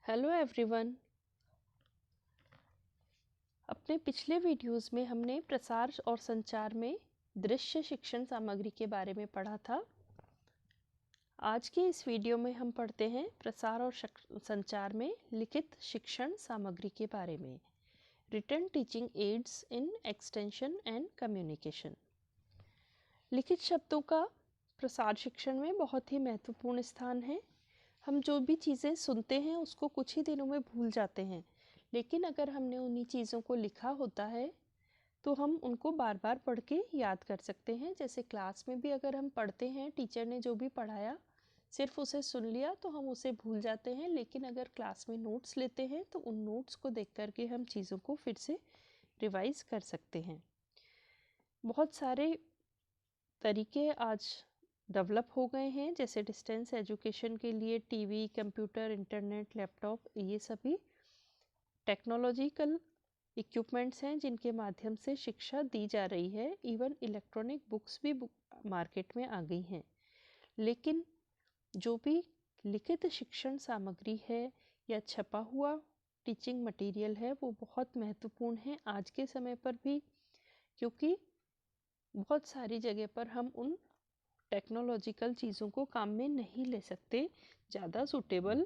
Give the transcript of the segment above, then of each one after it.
Hello everyone. अपने पिछले videos में हमने प्रसार और संचार में दृश्य शिक्षण सामग्री के बारे में पढ़ा था। आज के इस वीडियो में हम पढ़ते हैं प्रसार और संचार में लिखित शिक्षण सामग्री के बारे में, written teaching aids in extension and communication. लिखित शब्दों का प्रसार शिक्षण में बहुत ही महत्वपूर्ण स्थान है। हम जो भी चीज़ें सुनते हैं उसको कुछ ही दिनों में भूल जाते हैं, लेकिन अगर हमने उन्हीं चीज़ों को लिखा होता है तो हम उनको बार बार पढ़ के याद कर सकते हैं। जैसे क्लास में भी अगर हम पढ़ते हैं, टीचर ने जो भी पढ़ाया सिर्फ उसे सुन लिया तो हम उसे भूल जाते हैं, लेकिन अगर क्लास में नोट्स लेते हैं तो उन नोट्स को देख कर के हम चीज़ों को फिर से रिवाइज कर सकते हैं। बहुत सारे तरीके आज डेवलप हो गए हैं, जैसे डिस्टेंस एजुकेशन के लिए टीवी, कंप्यूटर, इंटरनेट, लैपटॉप, ये सभी टेक्नोलॉजिकल इक्विपमेंट्स हैं जिनके माध्यम से शिक्षा दी जा रही है। इवन इलेक्ट्रॉनिक बुक्स भी मार्केट में आ गई हैं। लेकिन जो भी लिखित शिक्षण सामग्री है या छपा हुआ टीचिंग मटेरियल है वो बहुत महत्वपूर्ण है आज के समय पर भी, क्योंकि बहुत सारी जगह पर हम उन टेक्नोलॉजिकल चीज़ों को काम में नहीं ले सकते। ज़्यादा सूटेबल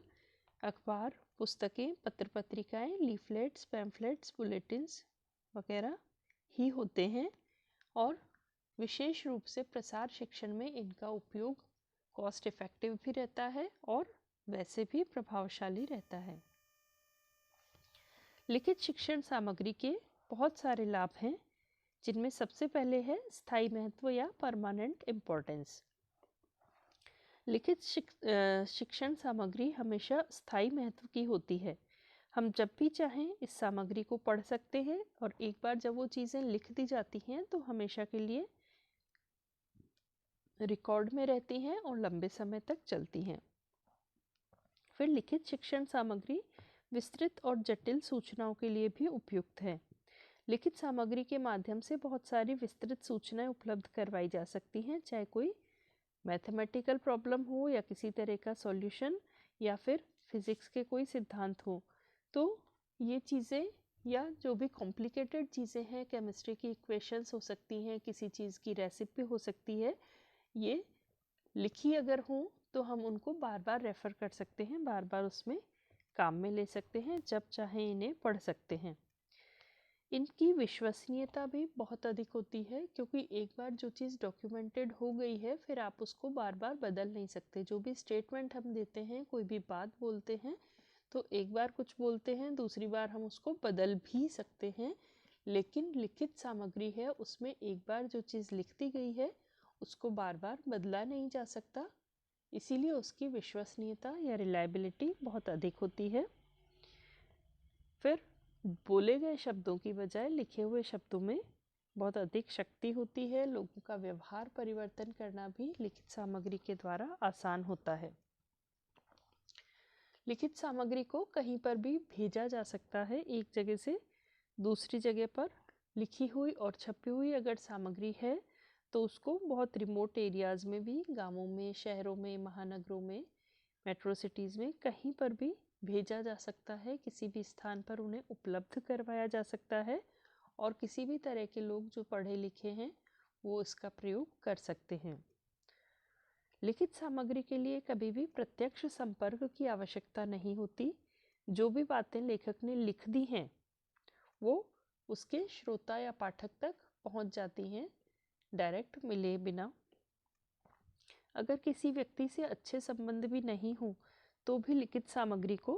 अखबार, पुस्तकें, पत्र पत्रिकाएं, लीफलेट्स, पैम्फलेट्स, बुलेटिन्स वगैरह ही होते हैं, और विशेष रूप से प्रसार शिक्षण में इनका उपयोग कॉस्ट इफ़ेक्टिव भी रहता है और वैसे भी प्रभावशाली रहता है। लिखित शिक्षण सामग्री के बहुत सारे लाभ हैं, जिनमें सबसे पहले है स्थायी महत्व या परमानेंट इम्पोर्टेंस। लिखित शिक्षण सामग्री हमेशा स्थायी महत्व की होती है। हम जब भी चाहें इस सामग्री को पढ़ सकते हैं, और एक बार जब वो चीज़ें लिख दी जाती हैं तो हमेशा के लिए रिकॉर्ड में रहती हैं और लंबे समय तक चलती हैं। फिर लिखित शिक्षण सामग्री विस्तृत और जटिल सूचनाओं के लिए भी उपयुक्त है। लिखित सामग्री के माध्यम से बहुत सारी विस्तृत सूचनाएं उपलब्ध करवाई जा सकती हैं, चाहे कोई मैथमेटिकल प्रॉब्लम हो या किसी तरह का सॉल्यूशन या फिर फिजिक्स के कोई सिद्धांत हो। तो ये चीज़ें या जो भी कॉम्प्लिकेटेड चीज़ें हैं, केमिस्ट्री की इक्वेशंस हो सकती हैं, किसी चीज़ की रेसिपी हो सकती है, ये लिखी अगर हो तो हम उनको बार बार रेफ़र कर सकते हैं, बार बार उसमें काम में ले सकते हैं, जब चाहे इन्हें पढ़ सकते हैं। इनकी विश्वसनीयता भी बहुत अधिक होती है, क्योंकि एक बार जो चीज़ डॉक्यूमेंटेड हो गई है फिर आप उसको बार बार बदल नहीं सकते। जो भी स्टेटमेंट हम देते हैं, कोई भी बात बोलते हैं, तो एक बार कुछ बोलते हैं, दूसरी बार हम उसको बदल भी सकते हैं। लेकिन लिखित सामग्री है, उसमें एक बार जो चीज़ लिख दी गई है उसको बार बार बदला नहीं जा सकता, इसीलिए उसकी विश्वसनीयता या रिलायबिलिटी बहुत अधिक होती है। फिर बोले गए शब्दों की बजाय लिखे हुए शब्दों में बहुत अधिक शक्ति होती है। लोगों का व्यवहार परिवर्तन करना भी लिखित सामग्री के द्वारा आसान होता है। लिखित सामग्री को कहीं पर भी भेजा जा सकता है, एक जगह से दूसरी जगह पर। लिखी हुई और छपी हुई अगर सामग्री है तो उसको बहुत रिमोट एरियाज़ में भी, गांवों में, शहरों में, महानगरों में, मेट्रो सिटीज़ में कहीं पर भी भेजा जा सकता है। किसी भी स्थान पर उन्हें उपलब्ध करवाया जा सकता है, और किसी भी तरह के लोग जो पढ़े लिखे हैं वो इसका प्रयोग कर सकते हैं। लिखित सामग्री के लिए कभी भी प्रत्यक्ष संपर्क की आवश्यकता नहीं होती। जो भी बातें लेखक ने लिख दी हैं वो उसके श्रोता या पाठक तक पहुंच जाती हैं, डायरेक्ट मिले बिना। अगर किसी व्यक्ति से अच्छे संबंध भी नहीं हो तो भी लिखित सामग्री को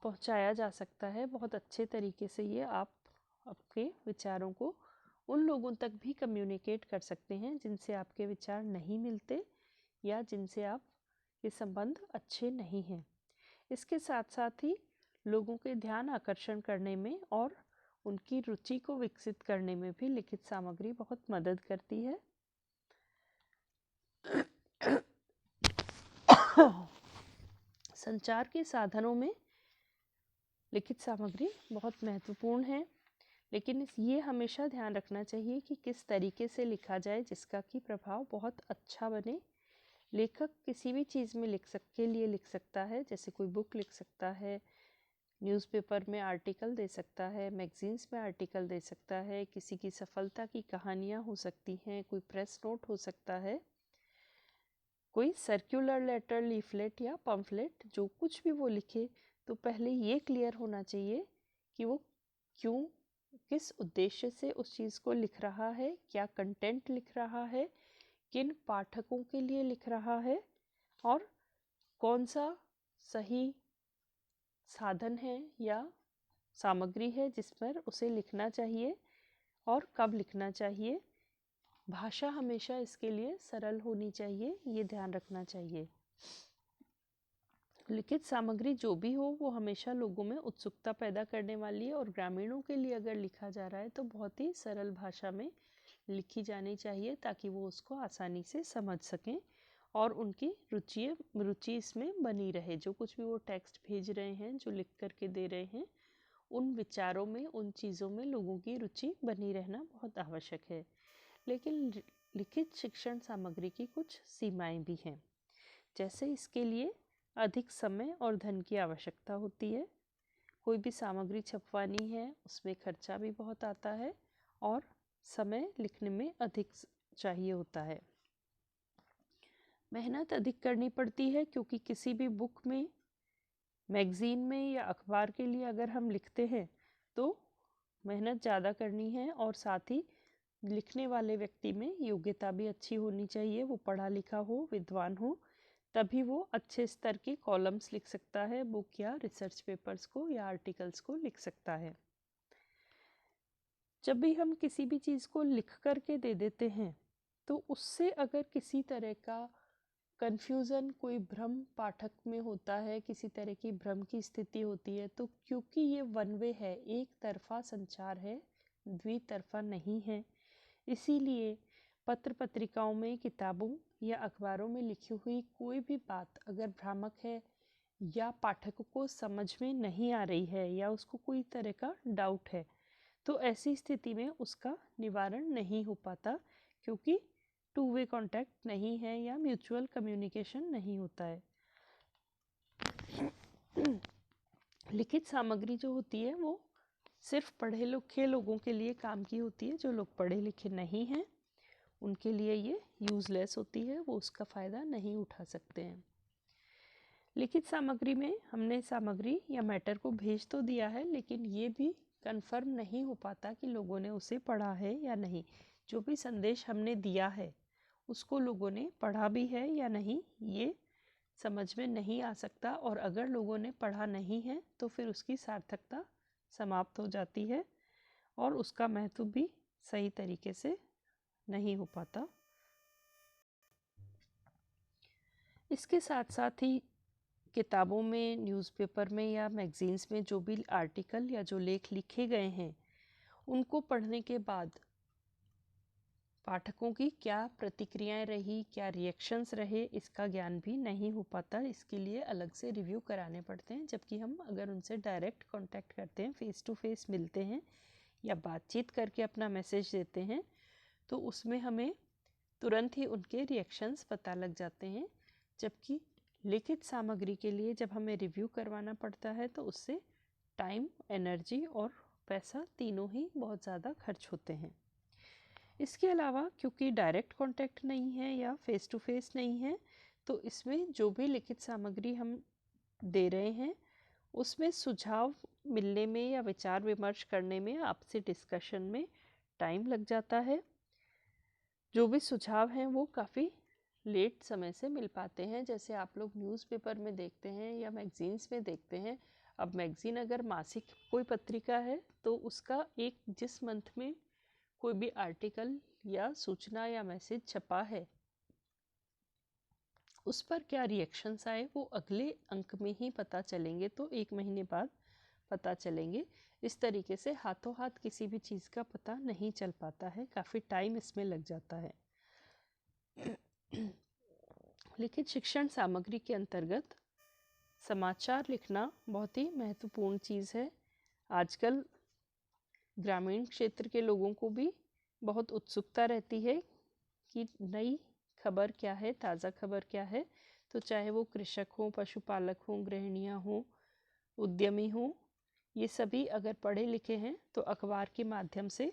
पहुंचाया जा सकता है बहुत अच्छे तरीके से। ये आप अपने विचारों को उन लोगों तक भी कम्युनिकेट कर सकते हैं जिनसे आपके विचार नहीं मिलते या जिनसे आप ये संबंध अच्छे नहीं हैं। इसके साथ साथ ही लोगों के ध्यान आकर्षण करने में और उनकी रुचि को विकसित करने में भी लिखित सामग्री बहुत मदद करती है। संचार के साधनों में लिखित सामग्री बहुत महत्वपूर्ण है, लेकिन ये हमेशा ध्यान रखना चाहिए कि किस तरीके से लिखा जाए जिसका कि प्रभाव बहुत अच्छा बने। लेखक किसी भी चीज़ में लिख सकता है, जैसे कोई बुक लिख सकता है, न्यूज़पेपर में आर्टिकल दे सकता है, मैगजीन्स में आर्टिकल दे सकता है, किसी की सफलता की कहानियाँ हो सकती हैं, कोई प्रेस नोट हो सकता है, कोई सर्कुलर लेटर, लीफलेट या पम्फलेट, जो कुछ भी वो लिखे तो पहले ये क्लियर होना चाहिए कि वो क्यों, किस उद्देश्य से उस चीज़ को लिख रहा है, क्या कंटेंट लिख रहा है, किन पाठकों के लिए लिख रहा है, और कौन सा सही साधन है या सामग्री है जिस पर उसे लिखना चाहिए और कब लिखना चाहिए। भाषा हमेशा इसके लिए सरल होनी चाहिए, ये ध्यान रखना चाहिए। लिखित सामग्री जो भी हो वो हमेशा लोगों में उत्सुकता पैदा करने वाली है, और ग्रामीणों के लिए अगर लिखा जा रहा है तो बहुत ही सरल भाषा में लिखी जानी चाहिए ताकि वो उसको आसानी से समझ सकें और उनकी रुचि इसमें बनी रहे। जो कुछ भी वो टेक्स्ट भेज रहे हैं, जो लिख करके दे रहे हैं, उन विचारों में, उन चीज़ों में लोगों की रुचि बनी रहना बहुत आवश्यक है। लेकिन लिखित शिक्षण सामग्री की कुछ सीमाएं भी हैं, जैसे इसके लिए अधिक समय और धन की आवश्यकता होती है। कोई भी सामग्री छपवानी है उसमें खर्चा भी बहुत आता है और समय लिखने में अधिक चाहिए होता है। मेहनत अधिक करनी पड़ती है, क्योंकि किसी भी बुक में, मैगजीन में या अखबार के लिए अगर हम लिखते हैं तो मेहनत ज़्यादा करनी है, और साथ ही लिखने वाले व्यक्ति में योग्यता भी अच्छी होनी चाहिए, वो पढ़ा लिखा हो, विद्वान हो, तभी वो अच्छे स्तर की कॉलम्स लिख सकता है, बुक या रिसर्च पेपर्स को या आर्टिकल्स को लिख सकता है। जब भी हम किसी भी चीज़ को लिख करके दे देते हैं तो उससे अगर किसी तरह का कन्फ्यूज़न, कोई भ्रम पाठक में होता है, किसी तरह की भ्रम की स्थिति होती है, तो क्योंकि ये वन वे है, एक तरफा संचार है, द्वितरफा नहीं है, इसीलिए पत्र पत्रिकाओं में, किताबों या अखबारों में लिखी हुई कोई भी बात अगर भ्रामक है या पाठकों को समझ में नहीं आ रही है या उसको कोई तरह का डाउट है, तो ऐसी स्थिति में उसका निवारण नहीं हो पाता, क्योंकि टू वे कॉन्टैक्ट नहीं है या म्यूचुअल कम्युनिकेशन नहीं होता है। लिखित सामग्री जो होती है वो सिर्फ पढ़े लिखे लोगों के लिए काम की होती है। जो लोग पढ़े लिखे नहीं हैं उनके लिए ये यूज़लेस होती है, वो उसका फ़ायदा नहीं उठा सकते हैं। लिखित सामग्री में हमने सामग्री या मैटर को भेज तो दिया है, लेकिन ये भी कंफर्म नहीं हो पाता कि लोगों ने उसे पढ़ा है या नहीं। जो भी संदेश हमने दिया है उसको लोगों ने पढ़ा भी है या नहीं, ये समझ में नहीं आ सकता, और अगर लोगों ने पढ़ा नहीं है तो फिर उसकी सार्थकता समाप्त हो जाती है और उसका महत्व भी सही तरीके से नहीं हो पाता। इसके साथ साथ ही किताबों में, न्यूज़पेपर में या मैगजीन्स में जो भी आर्टिकल या जो लेख लिखे गए हैं उनको पढ़ने के बाद पाठकों की क्या प्रतिक्रियाएं रही, क्या रिएक्शंस रहे, इसका ज्ञान भी नहीं हो पाता। इसके लिए अलग से रिव्यू कराने पड़ते हैं, जबकि हम अगर उनसे डायरेक्ट कांटेक्ट करते हैं, फेस टू फेस मिलते हैं या बातचीत करके अपना मैसेज देते हैं, तो उसमें हमें तुरंत ही उनके रिएक्शंस पता लग जाते हैं। जबकि लिखित सामग्री के लिए जब हमें रिव्यू करवाना पड़ता है तो उससे टाइम, एनर्जी और पैसा तीनों ही बहुत ज़्यादा खर्च होते हैं। इसके अलावा क्योंकि डायरेक्ट कांटेक्ट नहीं है या फेस टू फेस नहीं है, तो इसमें जो भी लिखित सामग्री हम दे रहे हैं उसमें सुझाव मिलने में या विचार विमर्श करने में, आपसी डिस्कशन में टाइम लग जाता है। जो भी सुझाव हैं वो काफ़ी लेट समय से मिल पाते हैं। जैसे आप लोग न्यूज़पेपर में देखते हैं या मैगजीन्स में देखते हैं, अब मैगजीन अगर मासिक कोई पत्रिका है तो उसका एक जिस मंथ में कोई भी आर्टिकल या सूचना या मैसेज छपा है उस पर क्या रिएक्शंस आए वो अगले अंक में ही पता चलेंगे, तो 1 महीने बाद पता चलेंगे। इस तरीके से हाथों हाथ किसी भी चीज़ का पता नहीं चल पाता है, काफ़ी टाइम इसमें लग जाता है। लिखित शिक्षण सामग्री के अंतर्गत समाचार लिखना बहुत ही महत्वपूर्ण चीज़ है। आजकल ग्रामीण क्षेत्र के लोगों को भी बहुत उत्सुकता रहती है कि नई खबर क्या है, ताज़ा खबर क्या है, तो चाहे वो कृषक हो, पशुपालक हो, गृहिणियाँ हो, उद्यमी हो, ये सभी अगर पढ़े लिखे हैं तो अखबार के माध्यम से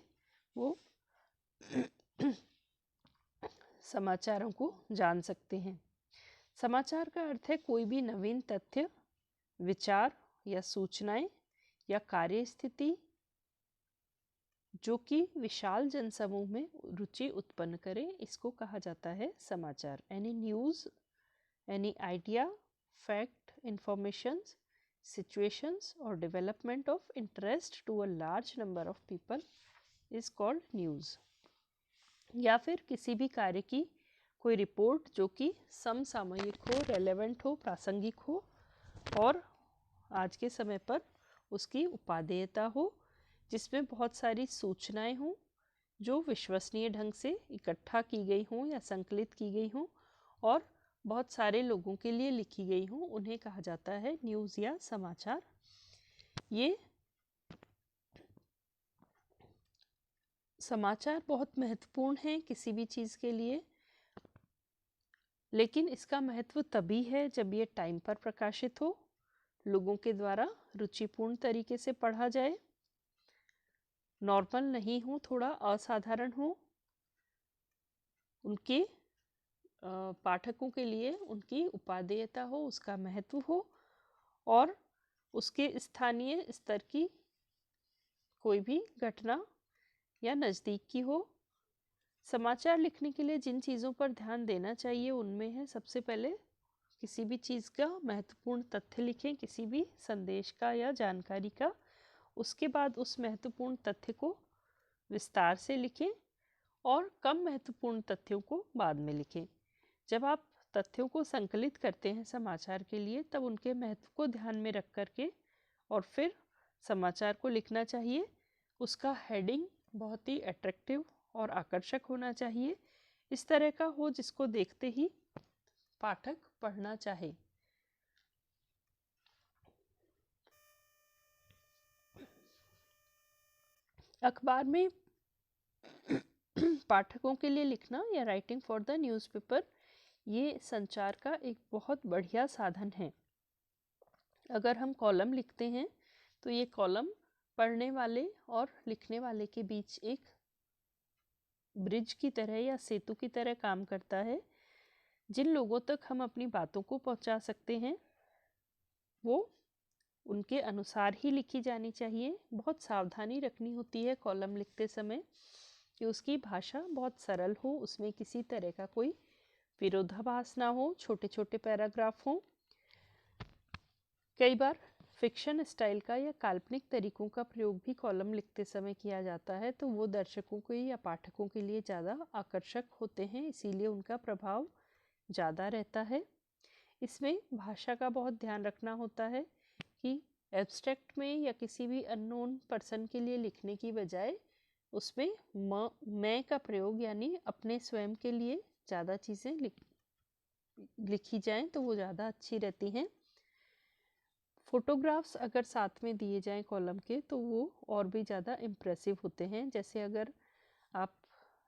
वो समाचारों को जान सकते हैं। समाचार का अर्थ है कोई भी नवीन तथ्य, विचार या सूचनाएं या कार्य स्थिति जो कि विशाल जनसमूह में रुचि उत्पन्न करे, इसको कहा जाता है समाचार। Any news, any idea, fact, informations, situations or development of interest to a large number of people is called news। या फिर किसी भी कार्य की कोई रिपोर्ट जो कि समसामयिक हो, रेलेवेंट हो, प्रासंगिक हो और आज के समय पर उसकी उपादेयता हो, जिसमें बहुत सारी सूचनाएं हों जो विश्वसनीय ढंग से इकट्ठा की गई हों या संकलित की गई हों और बहुत सारे लोगों के लिए लिखी गई हों, उन्हें कहा जाता है न्यूज़ या समाचार। ये समाचार बहुत महत्वपूर्ण है किसी भी चीज़ के लिए, लेकिन इसका महत्व तभी है जब ये टाइम पर प्रकाशित हो, लोगों के द्वारा रुचिपूर्ण तरीके से पढ़ा जाए, नॉर्मल नहीं हो, थोड़ा असाधारण हो, उनके पाठकों के लिए उनकी उपादेयता हो, उसका महत्व हो और उसके स्थानीय स्तर की कोई भी घटना या नज़दीक की हो। समाचार लिखने के लिए जिन चीज़ों पर ध्यान देना चाहिए उनमें है सबसे पहले किसी भी चीज़ का महत्वपूर्ण तथ्य लिखें, किसी भी संदेश का या जानकारी का। उसके बाद उस महत्वपूर्ण तथ्य को विस्तार से लिखें और कम महत्वपूर्ण तथ्यों को बाद में लिखें। जब आप तथ्यों को संकलित करते हैं समाचार के लिए, तब उनके महत्व को ध्यान में रख करके और फिर समाचार को लिखना चाहिए। उसका हेडिंग बहुत ही अट्रैक्टिव और आकर्षक होना चाहिए, इस तरह का हो जिसको देखते ही पाठक पढ़ना चाहे। अखबार में पाठकों के लिए लिखना या राइटिंग फॉर द न्यूज़पेपर, ये संचार का एक बहुत बढ़िया साधन है। अगर हम कॉलम लिखते हैं तो ये कॉलम पढ़ने वाले और लिखने वाले के बीच एक ब्रिज की तरह या सेतु की तरह काम करता है। जिन लोगों तक हम अपनी बातों को पहुंचा सकते हैं वो उनके अनुसार ही लिखी जानी चाहिए। बहुत सावधानी रखनी होती है कॉलम लिखते समय कि उसकी भाषा बहुत सरल हो, उसमें किसी तरह का कोई विरोधाभास ना हो, छोटे छोटे पैराग्राफ हों। कई बार फिक्शन स्टाइल का या काल्पनिक तरीकों का प्रयोग भी कॉलम लिखते समय किया जाता है, तो वो दर्शकों के या पाठकों के लिए ज़्यादा आकर्षक होते हैं, इसीलिए उनका प्रभाव ज़्यादा रहता है। इसमें भाषा का बहुत ध्यान रखना होता है कि एब्स्ट्रैक्ट में या किसी भी अननोन पर्सन के लिए लिखने की बजाय उसमें मैं का प्रयोग यानी अपने स्वयं के लिए ज़्यादा चीज़ें लिखी जाएं तो वो ज़्यादा अच्छी रहती हैं। फोटोग्राफ्स अगर साथ में दिए जाएं कॉलम के तो वो और भी ज़्यादा इम्प्रेसिव होते हैं। जैसे अगर आप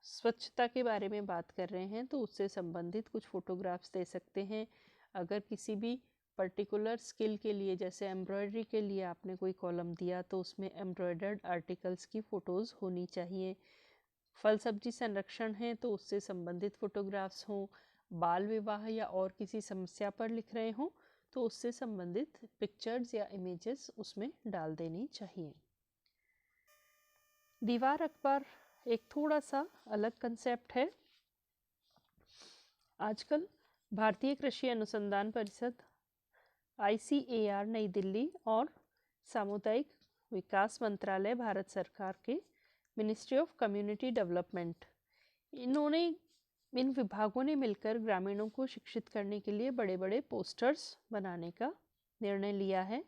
स्वच्छता के बारे में बात कर रहे हैं तो उससे संबंधित कुछ फोटोग्राफ्स दे सकते हैं। अगर किसी भी पर्टिकुलर स्किल के लिए जैसे एम्ब्रॉयडरी के लिए आपने कोई कॉलम दिया तो उसमें एम्ब्रॉयडर्ड आर्टिकल्स की फ़ोटोज़ होनी चाहिए। फल सब्जी संरक्षण है तो उससे संबंधित फोटोग्राफ्स हों। बाल विवाह या और किसी समस्या पर लिख रहे हों तो उससे संबंधित पिक्चर्स या इमेजेस उसमें डाल देनी चाहिए। दीवार अखबार एक थोड़ा सा अलग कंसेप्ट है। आजकल भारतीय कृषि अनुसंधान परिषद ICAR नई दिल्ली और सामुदायिक विकास मंत्रालय भारत सरकार के मिनिस्ट्री ऑफ कम्युनिटी डेवलपमेंट, इन विभागों ने मिलकर ग्रामीणों को शिक्षित करने के लिए बड़े बड़े पोस्टर्स बनाने का निर्णय लिया है।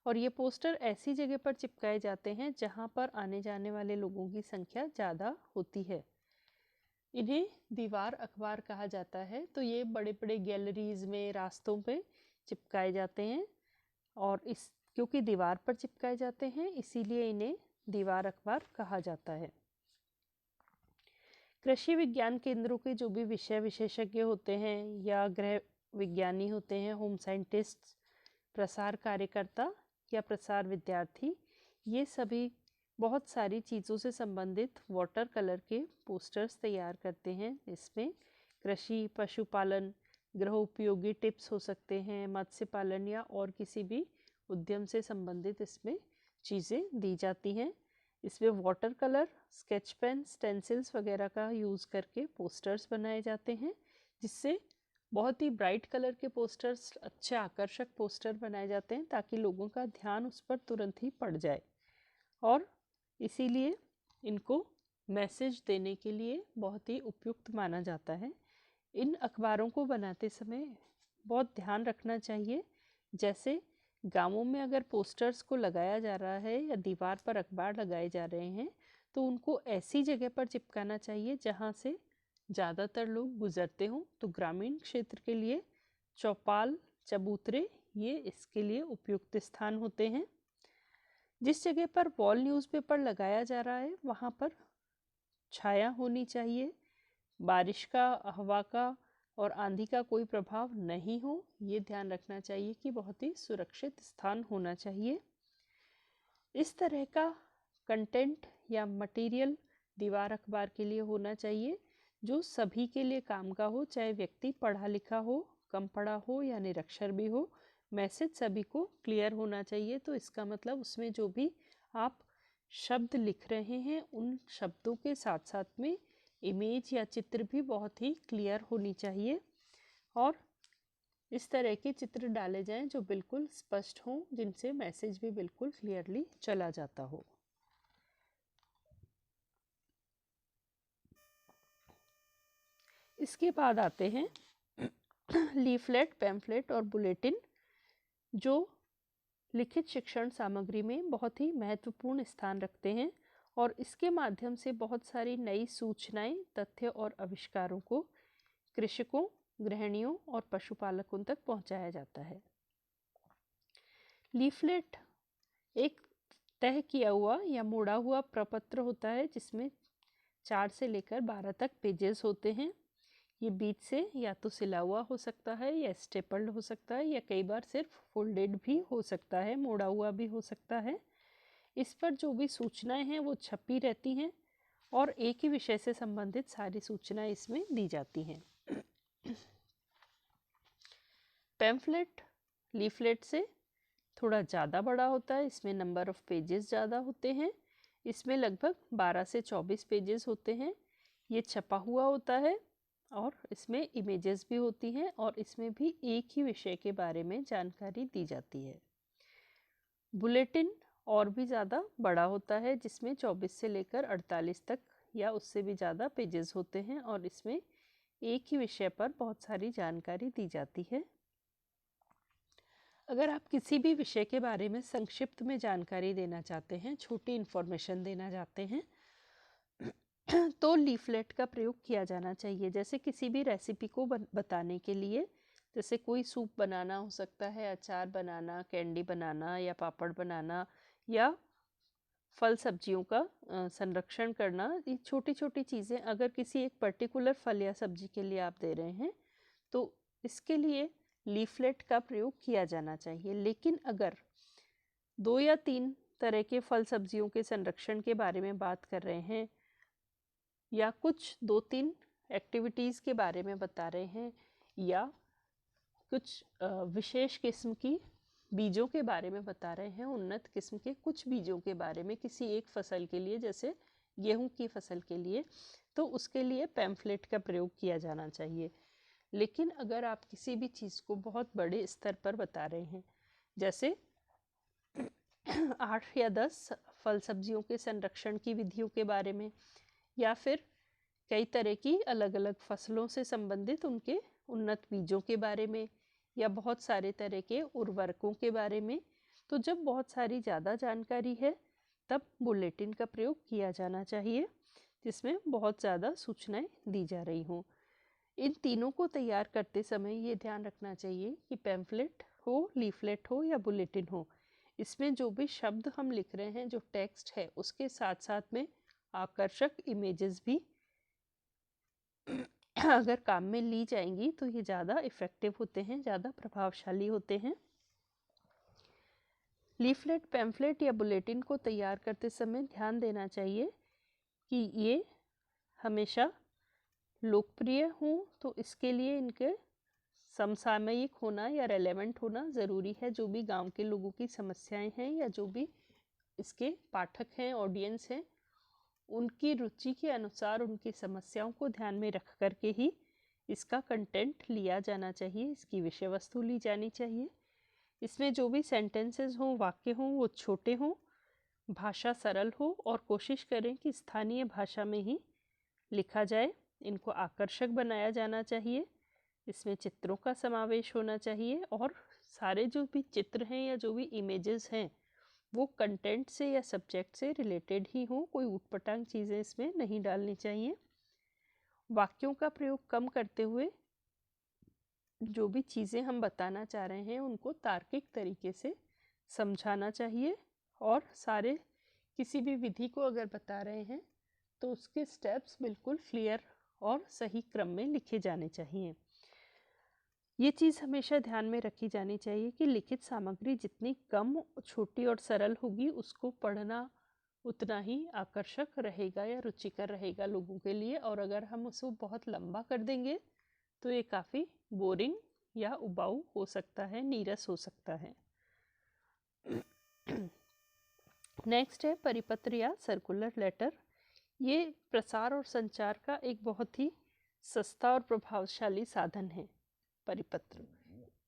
और ये पोस्टर ऐसी जगह पर चिपकाए जाते हैं जहाँ पर आने जाने वाले लोगों की संख्या ज़्यादा होती है। इन्हें दीवार अखबार कहा जाता है। तो ये बड़े बड़े गैलरीज में, रास्तों पे चिपकाए जाते हैं और इस क्योंकि दीवार पर चिपकाए जाते हैं इसीलिए इन्हें दीवार अखबार कहा जाता है। कृषि विज्ञान केंद्रों के जो भी विषय विशेषज्ञ होते हैं या गृह विज्ञानी होते हैं, होम साइंटिस्ट, प्रसार कार्यकर्ता या प्रसार विद्यार्थी, ये सभी बहुत सारी चीज़ों से संबंधित वाटर कलर के पोस्टर्स तैयार करते हैं। इसमें कृषि, पशुपालन, गृह उपयोगी टिप्स हो सकते हैं, मत्स्य पालन या और किसी भी उद्यम से संबंधित इसमें चीज़ें दी जाती हैं। इसमें water colour, sketch pen, stencils वगैरह का यूज़ करके पोस्टर्स बनाए जाते हैं, जिससे बहुत ही ब्राइट कलर के पोस्टर्स, अच्छे आकर्षक पोस्टर बनाए जाते हैं ताकि लोगों का ध्यान उस पर तुरंत ही पड़ जाए, और इसीलिए इनको मैसेज देने के लिए बहुत ही उपयुक्त माना जाता है। इन अखबारों को बनाते समय बहुत ध्यान रखना चाहिए, जैसे गांवों में अगर पोस्टर्स को लगाया जा रहा है या दीवार पर अखबार लगाए जा रहे हैं तो उनको ऐसी जगह पर चिपकाना चाहिए जहां से ज़्यादातर लोग गुजरते हों। तो ग्रामीण क्षेत्र के लिए चौपाल, चबूतरे ये इसके लिए उपयुक्त स्थान होते हैं। जिस जगह पर वॉल न्यूज़पेपर लगाया जा रहा है वहाँ पर छाया होनी चाहिए, बारिश का, हवा का और आंधी का कोई प्रभाव नहीं हो, ये ध्यान रखना चाहिए कि बहुत ही सुरक्षित स्थान होना चाहिए। इस तरह का कंटेंट या मटेरियल दीवार अखबार के लिए होना चाहिए जो सभी के लिए काम का हो, चाहे व्यक्ति पढ़ा लिखा हो, कम पढ़ा हो या निरक्षर भी हो। मैसेज सभी को क्लियर होना चाहिए। तो इसका मतलब उसमें जो भी आप शब्द लिख रहे हैं उन शब्दों के साथ साथ में इमेज या चित्र भी बहुत ही क्लियर होनी चाहिए, और इस तरह के चित्र डाले जाएं जो बिल्कुल स्पष्ट हों, जिनसे मैसेज भी बिल्कुल क्लियरली चला जाता हो। इसके बाद आते हैं लीफलेट, पैम्फलेट और बुलेटिन, जो लिखित शिक्षण सामग्री में बहुत ही महत्वपूर्ण स्थान रखते हैं और इसके माध्यम से बहुत सारी नई सूचनाएं, तथ्य और आविष्कारों को कृषकों, गृहिणियों और पशुपालकों तक पहुंचाया जाता है। लीफलेट एक तय किया हुआ या मोड़ा हुआ प्रपत्र होता है जिसमें 4 से लेकर 12 तक पेजेस होते हैं। ये बीच से या तो सिला हुआ हो सकता है या स्टेपल्ड हो सकता है या कई बार सिर्फ फोल्डेड भी हो सकता है, मोड़ा हुआ भी हो सकता है। इस पर जो भी सूचनाएं हैं वो छपी रहती हैं और एक ही विषय से संबंधित सारी सूचनाएं इसमें दी जाती हैं। पैम्फलेट लीफलेट से थोड़ा ज़्यादा बड़ा होता है, इसमें नंबर ऑफ पेजेस ज़्यादा होते हैं। इसमें लगभग 12 से 24 पेजेस होते हैं। ये छपा हुआ होता है और इसमें इमेजेस भी होती हैं और इसमें भी एक ही विषय के बारे में जानकारी दी जाती है। बुलेटिन और भी ज़्यादा बड़ा होता है जिसमें 24 से लेकर 48 तक या उससे भी ज़्यादा पेजेस होते हैं और इसमें एक ही विषय पर बहुत सारी जानकारी दी जाती है। अगर आप किसी भी विषय के बारे में संक्षिप्त में जानकारी देना चाहते हैं, छोटी इन्फॉर्मेशन देना चाहते हैं, तो लीफलेट का प्रयोग किया जाना चाहिए। जैसे किसी भी रेसिपी को बताने के लिए, जैसे कोई सूप बनाना हो सकता है, अचार बनाना, कैंडी बनाना या पापड़ बनाना या फल सब्जियों का संरक्षण करना, ये छोटी छोटी चीज़ें अगर किसी एक पर्टिकुलर फल या सब्जी के लिए आप दे रहे हैं तो इसके लिए लीफलेट का प्रयोग किया जाना चाहिए। लेकिन अगर 2 या 3 तरह के फल सब्जियों के संरक्षण के बारे में बात कर रहे हैं या कुछ 2-3 एक्टिविटीज़ के बारे में बता रहे हैं या कुछ विशेष किस्म की बीजों के बारे में बता रहे हैं, उन्नत किस्म के कुछ बीजों के बारे में किसी एक फसल के लिए, जैसे गेहूं की फसल के लिए, तो उसके लिए पैम्फलेट का प्रयोग किया जाना चाहिए। लेकिन अगर आप किसी भी चीज़ को बहुत बड़े स्तर पर बता रहे हैं, जैसे 8 या 10 फल सब्जियों के संरक्षण की विधियों के बारे में या फिर कई तरह की अलग अलग फसलों से संबंधित उनके उन्नत बीजों के बारे में या बहुत सारे तरह के उर्वरकों के बारे में, तो जब बहुत सारी ज़्यादा जानकारी है तब बुलेटिन का प्रयोग किया जाना चाहिए जिसमें बहुत ज़्यादा सूचनाएं दी जा रही हों। इन तीनों को तैयार करते समय ये ध्यान रखना चाहिए कि पैम्फलेट हो, लीफलेट हो या बुलेटिन हो, इसमें जो भी शब्द हम लिख रहे हैं, जो टेक्स्ट है, उसके साथ साथ में आकर्षक इमेजेस भी अगर काम में ली जाएंगी तो ये ज़्यादा इफ़ेक्टिव होते हैं, ज़्यादा प्रभावशाली होते हैं। लीफलेट, पैम्फलेट या बुलेटिन को तैयार करते समय ध्यान देना चाहिए कि ये हमेशा लोकप्रिय हों, तो इसके लिए इनके समसामयिक होना या रेलेवेंट होना ज़रूरी है। जो भी गांव के लोगों की समस्याएं हैं या जो भी इसके पाठक हैं, ऑडियंस हैं, उनकी रुचि के अनुसार उनकी समस्याओं को ध्यान में रख करके ही इसका कंटेंट लिया जाना चाहिए, इसकी विषय वस्तु ली जानी चाहिए। इसमें जो भी सेंटेंसेस हों, वाक्य हों, वो छोटे हों, भाषा सरल हो और कोशिश करें कि स्थानीय भाषा में ही लिखा जाए। इनको आकर्षक बनाया जाना चाहिए। इसमें चित्रों का समावेश होना चाहिए और सारे जो भी चित्र हैं या जो भी इमेजेस हैं वो कंटेंट से या सब्जेक्ट से रिलेटेड ही हों, कोई ऊटपटांग चीज़ें इसमें नहीं डालनी चाहिए। वाक्यों का प्रयोग कम करते हुए जो भी चीज़ें हम बताना चाह रहे हैं उनको तार्किक तरीके से समझाना चाहिए और सारे किसी भी विधि को अगर बता रहे हैं तो उसके स्टेप्स बिल्कुल क्लियर और सही क्रम में लिखे जाने चाहिए। ये चीज़ हमेशा ध्यान में रखी जानी चाहिए कि लिखित सामग्री जितनी कम, छोटी और सरल होगी उसको पढ़ना उतना ही आकर्षक रहेगा या रुचिकर रहेगा लोगों के लिए। और अगर हम उसको बहुत लंबा कर देंगे तो ये काफ़ी बोरिंग या उबाऊ हो सकता है, नीरस हो सकता है। नेक्स्ट है परिपत्र या सर्कुलर लेटर। ये प्रसार और संचार का एक बहुत ही सस्ता और प्रभावशाली साधन है परिपत्र।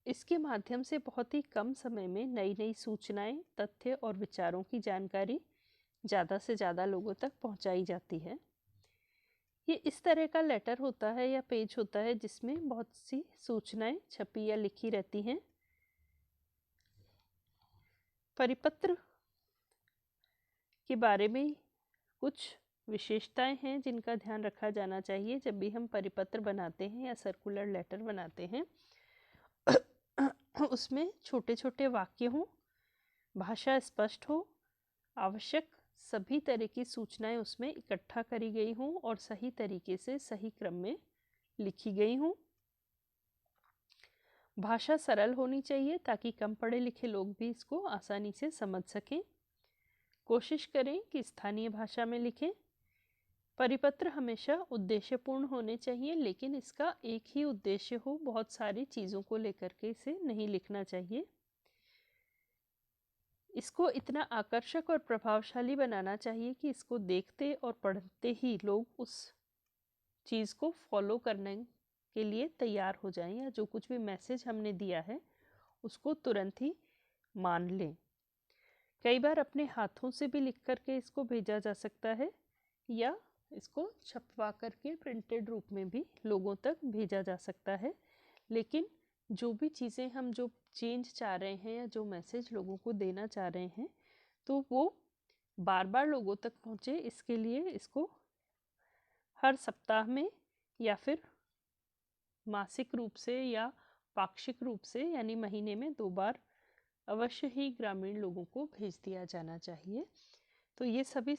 इसके माध्यम से बहुत ही कम समय में नई नई सूचनाएं, तथ्य और विचारों की जानकारी ज़्यादा से ज़्यादा लोगों तक पहुंचाई जाती है। ये इस तरह का लेटर होता है या पेज होता है जिसमें बहुत सी सूचनाएं छपी या लिखी रहती हैं। परिपत्र के बारे में कुछ विशेषताएं हैं जिनका ध्यान रखा जाना चाहिए जब भी हम परिपत्र बनाते हैं या सर्कुलर लेटर बनाते हैं। उसमें छोटे छोटे वाक्य हों, भाषा स्पष्ट हो, आवश्यक सभी तरह की सूचनाएं उसमें इकट्ठा करी गई हों और सही तरीके से सही क्रम में लिखी गई हों। भाषा सरल होनी चाहिए ताकि कम पढ़े लिखे लोग भी इसको आसानी से समझ सकें। कोशिश करें कि स्थानीय भाषा में लिखें। परिपत्र हमेशा उद्देश्यपूर्ण होने चाहिए, लेकिन इसका एक ही उद्देश्य हो, बहुत सारी चीज़ों को लेकर के इसे नहीं लिखना चाहिए। इसको इतना आकर्षक और प्रभावशाली बनाना चाहिए कि इसको देखते और पढ़ते ही लोग उस चीज़ को फॉलो करने के लिए तैयार हो जाएं या जो कुछ भी मैसेज हमने दिया है उसको तुरंत ही मान लें। कई बार अपने हाथों से भी लिख करके इसको भेजा जा सकता है या इसको छपवा करके प्रिंटेड रूप में भी लोगों तक भेजा जा सकता है। लेकिन जो भी चीज़ें हम जो चेंज चाह रहे हैं या जो मैसेज लोगों को देना चाह रहे हैं तो वो बार बार लोगों तक पहुँचे, इसके लिए इसको हर सप्ताह में या फिर मासिक रूप से या पाक्षिक रूप से यानी महीने में 2 बार अवश्य ही ग्रामीण लोगों को भेज दिया जाना चाहिए। तो ये सभी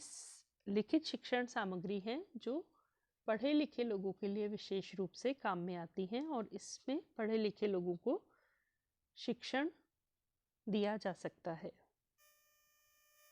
लिखित शिक्षण सामग्री हैं जो पढ़े लिखे लोगों के लिए विशेष रूप से काम में आती हैं और इसमें पढ़े लिखे लोगों को शिक्षण दिया जा सकता है।